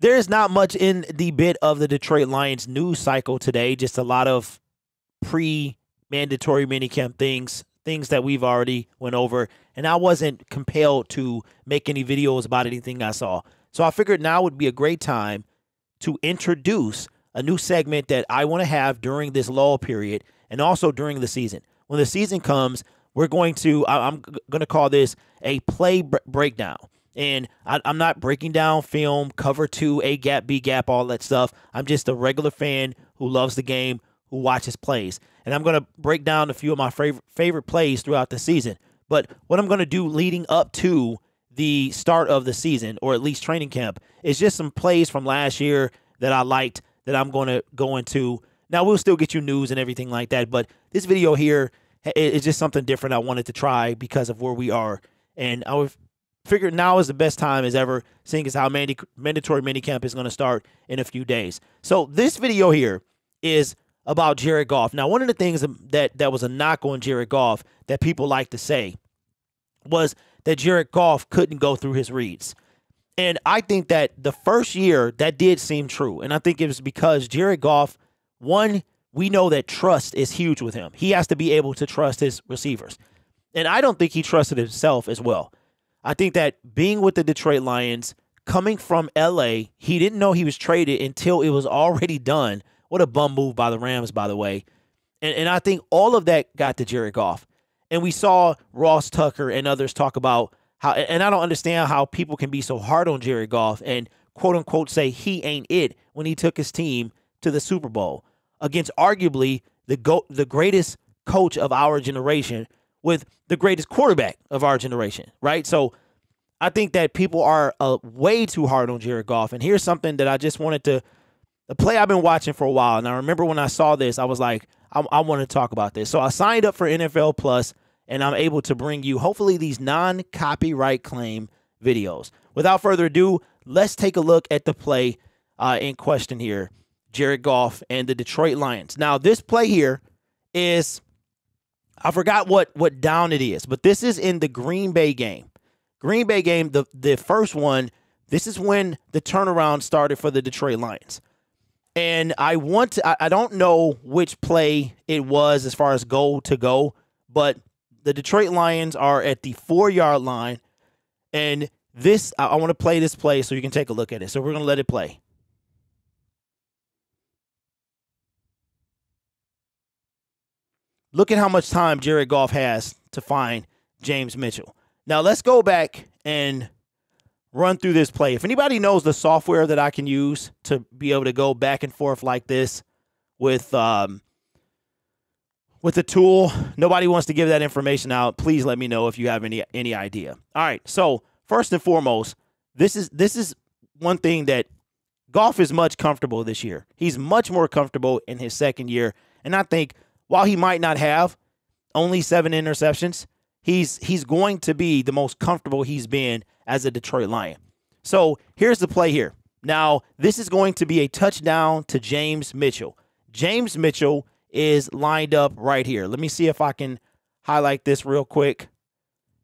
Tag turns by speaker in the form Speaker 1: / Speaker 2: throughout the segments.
Speaker 1: there's not much in the bit of the Detroit Lions news cycle today. Just a lot of pre-mandatory minicamp things that we've already went over. And I wasn't compelled to make any videos about anything I saw. So I figured now would be a great time to introduce a new segment that I want to have during this lull period and also during the season. When the season comes, I'm going to call this a play breakdown. And I'm not breaking down film, cover 2, A gap, B gap, all that stuff. I'm just a regular fan who loves the game, who watches plays. And I'm going to break down a few of my favorite plays throughout the season. But what I'm going to do leading up to the start of the season, or at least training camp, is just some plays from last year that I liked that I'm going to go into. Now, we'll still get you news and everything like that, but this video here is just something different I wanted to try because of where we are. And I figured now is the best time as ever, seeing as how mandatory minicamp is going to start in a few days. So this video here is about Jared Goff. Now, one of the things that was a knock on Jared Goff that people like to say was that Jared Goff couldn't go through his reads. And I think that the first year that did seem true. And I think it was because Jared Goff, one, we know that trust is huge with him. He has to be able to trust his receivers. And I don't think he trusted himself as well. I think that being with the Detroit Lions, coming from LA, he didn't know he was traded until it was already done. What a bum move by the Rams, by the way. And I think all of that got to Jared Goff. And we saw Ross Tucker and others talk about how, and I don't understand how people can be so hard on Jared Goff and quote unquote say he ain't it when he took his team to the Super Bowl against arguably the greatest coach of our generation with the greatest quarterback of our generation, right? So I think that people are way too hard on Jared Goff. And here's something that I just wanted to, the play I've been watching for a while. And I remember when I saw this, I was like, I want to talk about this. So I signed up for NFL Plus, and I'm able to bring you, hopefully, these non-copyright claim videos. Without further ado, let's take a look at the play in question here, Jared Goff and the Detroit Lions. Now, this play here is, I forgot what down it is, but this is in the Green Bay game. Green Bay game, the first one, this is when the turnaround started for the Detroit Lions. And I don't know which play it was as far as goal to go, but the Detroit Lions are at the 4-yard line. And this, I want to play this play so you can take a look at it. So we're going to let it play. Look at how much time Jared Goff has to find James Mitchell. Now let's go back and run through this play. If anybody knows the software that I can use to be able to go back and forth like this with the tool, nobody wants to give that information out. Please let me know if you have any idea. All right. So first and foremost, this is one thing that Goff is much comfortable this year. He's much more comfortable in his second year. And I think while he might not have only 7 interceptions, he's going to be the most comfortable he's been as a Detroit Lion. So here's the play here. Now, this is going to be a touchdown to James Mitchell. James Mitchell is lined up right here. Let me see if I can highlight this real quick.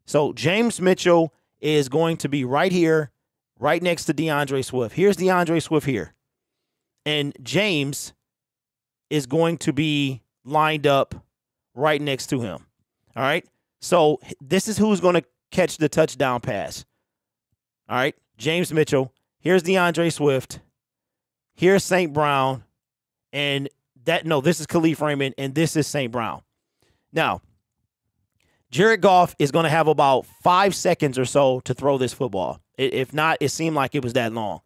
Speaker 1: So James Mitchell is going to be right here, right next to DeAndre Swift. Here's DeAndre Swift here. And James is going to be lined up right next to him. All right? So this is who's going to catch the touchdown pass. All right, James Mitchell. Here's DeAndre Swift. Here's St. Brown. And this is Khalif Raymond, and this is St. Brown. Now, Jared Goff is going to have about 5 seconds or so to throw this football. If not, it seemed like it was that long.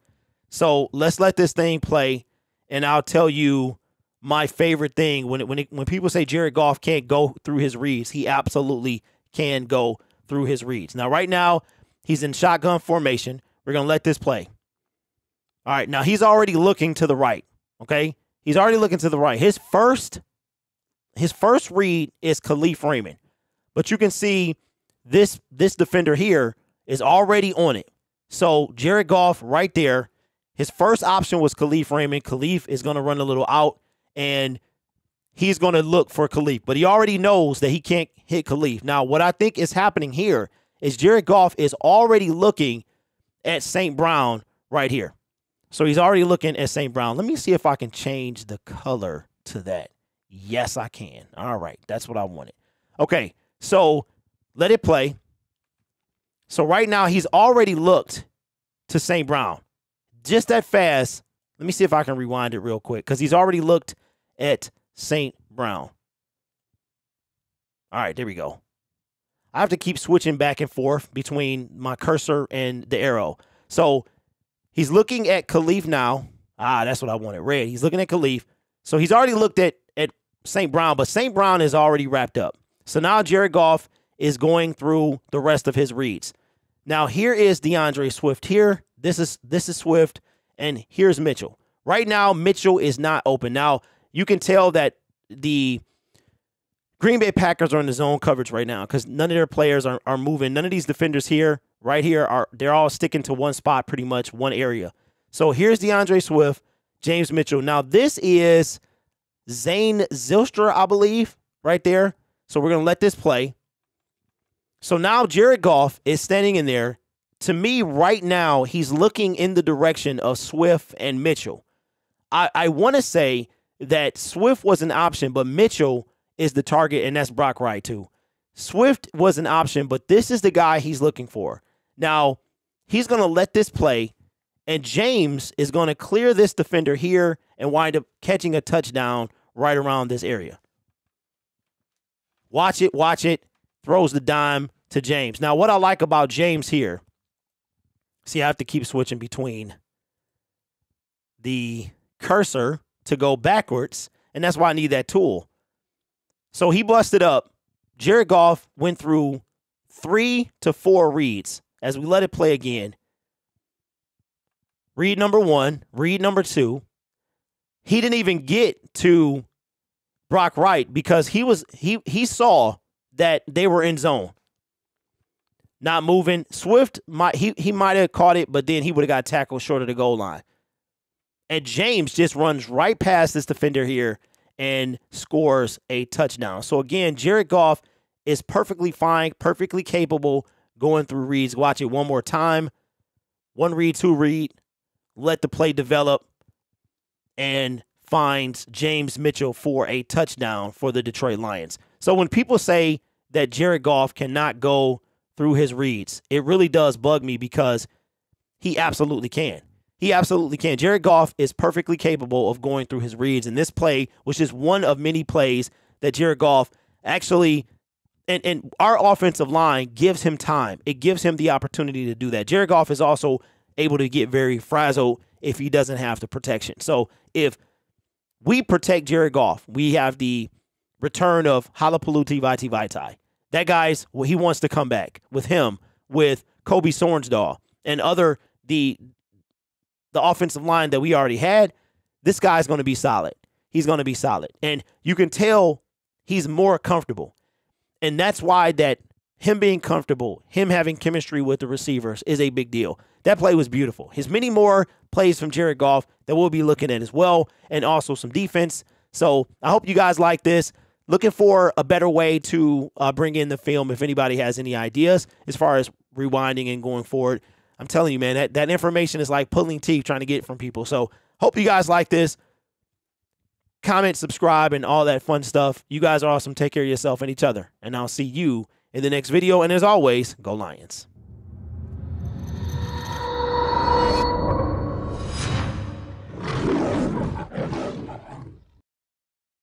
Speaker 1: So let's let this thing play, and I'll tell you my favorite thing. When people say Jared Goff can't go through his reads, he absolutely can go through his reads. Now, right now, he's in shotgun formation. We're going to let this play. All right, now he's already looking to the right, okay? He's already looking to the right. His first read is Khalif Raymond. But you can see this defender here is already on it. So Jared Goff right there, his first option was Khalif Raymond. Khalif is going to run a little out, and he's going to look for Khalif. But he already knows that he can't hit Khalif. Now, what I think is happening here is Jared Goff is already looking at St. Brown right here. So he's already looking at St. Brown. Let me see if I can change the color to that. Yes, I can. All right. That's what I wanted. Okay. So let it play. So right now he's already looked to St. Brown. Just that fast. Let me see if I can rewind it real quick because he's already looked at St. Brown. All right. There we go. I have to keep switching back and forth between my cursor and the arrow. So he's looking at Khalif now. That's what I wanted. Red. He's looking at Khalif. So he's already looked at St. Brown, but St. Brown is already wrapped up. So now Jared Goff is going through the rest of his reads. Now here is DeAndre Swift here. This is Swift, and here's Mitchell. Right now, Mitchell is not open. Now, you can tell that the Green Bay Packers are in the zone coverage right now because none of their players are moving. None of these defenders here, right here, they're all sticking to one spot pretty much, one area. So here's DeAndre Swift, James Mitchell. Now, this is Zane Zylstra, I believe, right there. So we're going to let this play. So now Jared Goff is standing in there. To me, right now, he's looking in the direction of Swift and Mitchell. I want to say that Swift was an option, but Mitchell is the target, and that's Brock Wright too. Swift was an option, but this is the guy he's looking for. Now, he's going to let this play, and James is going to clear this defender here and wind up catching a touchdown right around this area. Watch it. Throws the dime to James. Now, what I like about James here, see, I have to keep switching between the cursor to go backwards, and that's why I need that tool. So he busted up. Jared Goff went through 3 to 4 reads as we let it play again. Read number 1, read number 2. He didn't even get to Brock Wright because he saw that they were in zone. Not moving. Swift might have caught it, but then he would have got tackled short of the goal line. And James just runs right past this defender here and scores a touchdown. So again, Jared Goff is perfectly fine, perfectly capable going through reads. Watch it one more time. 1 read, 2 read. Let the play develop and finds James Mitchell for a touchdown for the Detroit Lions. So when people say that Jared Goff cannot go through his reads, it really does bug me because he absolutely can. He absolutely can. Jared Goff is perfectly capable of going through his reads, and this play was just one of many plays that Jared Goff actually, and our offensive line gives him time. It gives him the opportunity to do that. Jared Goff is also able to get very frazzled if he doesn't have the protection. So if we protect Jared Goff, we have the return of Halapuluti Vati Vaitai. That guy's, well, he wants to come back with him, with Kobe Sornsdahl, and the offensive line that we already had. This guy's going to be solid. He's going to be solid. And you can tell he's more comfortable. And that's why that him being comfortable, him having chemistry with the receivers is a big deal. That play was beautiful. There's many more plays from Jared Goff that we'll be looking at as well, and also some defense. So I hope you guys like this. Looking for a better way to bring in the film if anybody has any ideas as far as rewinding and going forward. I'm telling you, man, that information is like pulling teeth trying to get it from people. So hope you guys like this. Comment, subscribe, and all that fun stuff. You guys are awesome. Take care of yourself and each other. And I'll see you in the next video. And as always, go Lions.